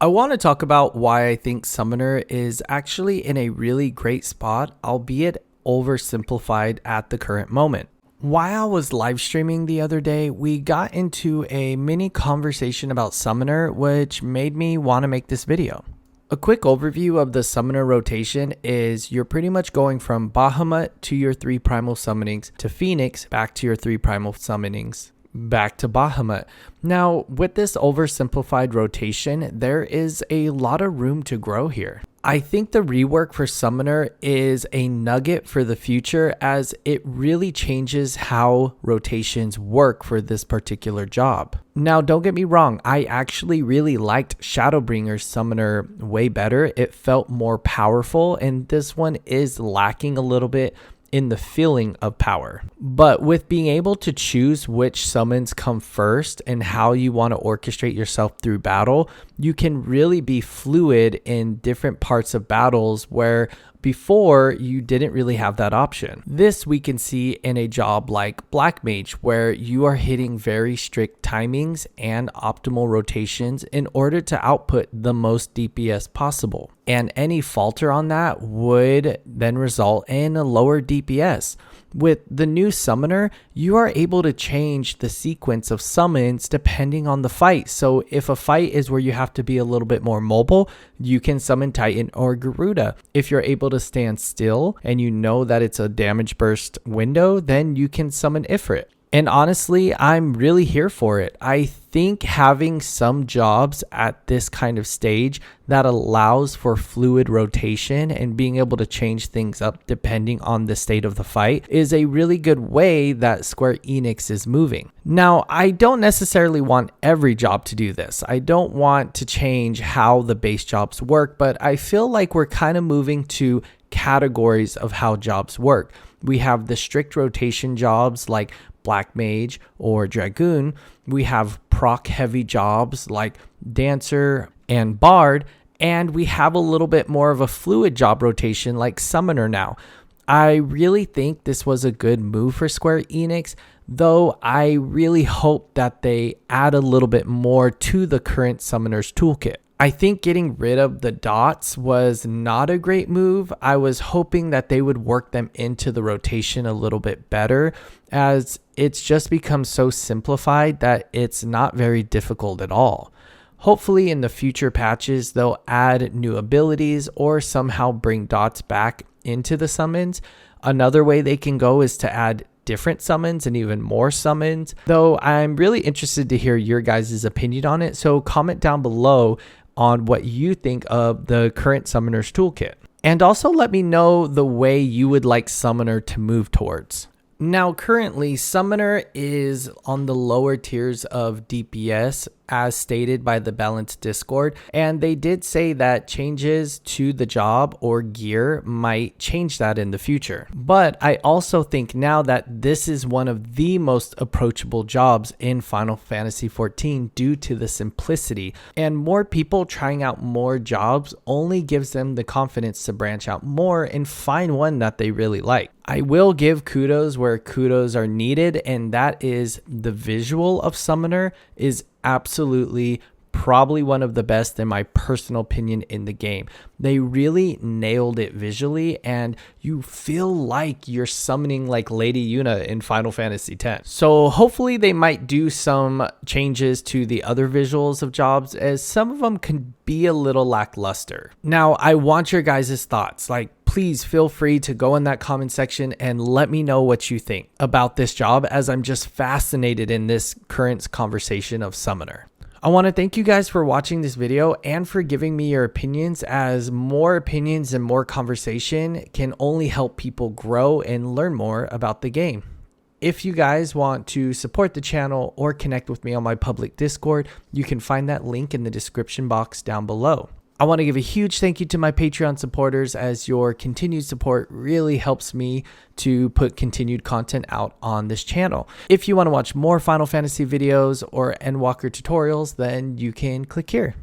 I want to talk about why I think Summoner is actually in a really great spot, albeit oversimplified at the current moment. While I was live streaming the other day, we got into a mini conversation about Summoner, which made me want to make this video. A quick overview of the Summoner rotation is you're pretty much going from Bahamut to your 3 primal summonings to Phoenix back to your 3 primal summonings back to Bahamut. Now, with this oversimplified rotation, there is a lot of room to grow here. I think the rework for Summoner is a nugget for the future as it really changes how rotations work for this particular job. Now, don't get me wrong, I actually really liked Shadowbringer's Summoner way better. It felt more powerful, and this one is lacking a little bit in the feeling of power. But with being able to choose which summons come first and how you want to orchestrate yourself through battle, you can really be fluid in different parts of battles where before you didn't really have that option. This we can see in a job like Black Mage, where you are hitting very strict timings and optimal rotations in order to output the most DPS possible. And any falter on that would then result in a lower DPS. With the new Summoner, you are able to change the sequence of summons depending on the fight. So if a fight is where you have to be a little bit more mobile, you can summon Titan or Garuda. If you're able to stand still and you know that it's a damage burst window, then you can summon Ifrit. And honestly, I'm really here for it. I think having some jobs at this kind of stage that allows for fluid rotation and being able to change things up depending on the state of the fight is a really good way that Square Enix is moving. Now, I don't necessarily want every job to do this. I don't want to change how the base jobs work, but I feel like we're kind of moving to categories of how jobs work. We have the strict rotation jobs like Black Mage or Dragoon. We have proc heavy jobs like Dancer and Bard, and we have a little bit more of a fluid job rotation like Summoner now. I really think this was a good move for Square Enix, though I really hope that they add a little bit more to the current Summoner's toolkit. I think getting rid of the dots was not a great move. I was hoping that they would work them into the rotation a little bit better, as it's just become so simplified that it's not very difficult at all. Hopefully in the future patches, they'll add new abilities or somehow bring dots back into the summons. Another way they can go is to add different summons and even more summons, though I'm really interested to hear your guys' opinion on it. So comment down below on what you think of the current Summoner's toolkit. And also let me know the way you would like Summoner to move towards. Now, currently, Summoner is on the lower tiers of DPS as stated by the Balanced Discord, and they did say that changes to the job or gear might change that in the future. But I also think now that this is one of the most approachable jobs in Final Fantasy XIV due to the simplicity, and more people trying out more jobs only gives them the confidence to branch out more and find one that they really like. I will give kudos where kudos are needed, and that is the visual of Summoner is absolutely probably one of the best in my personal opinion in the game. They really nailed it visually, and you feel like you're summoning like Lady Yuna in Final Fantasy X. So hopefully they might do some changes to the other visuals of jobs, as some of them can be a little lackluster. Now, I want your guys' thoughts. Please feel free to go in that comment section and let me know what you think about this job, as I'm just fascinated in this current conversation of Summoner. I want to thank you guys for watching this video and for giving me your opinions, as more opinions and more conversation can only help people grow and learn more about the game. If you guys want to support the channel or connect with me on my public Discord, you can find that link in the description box down below. I want to give a huge thank you to my Patreon supporters, as your continued support really helps me to put continued content out on this channel. If you want to watch more Final Fantasy videos or Endwalker tutorials, then you can click here.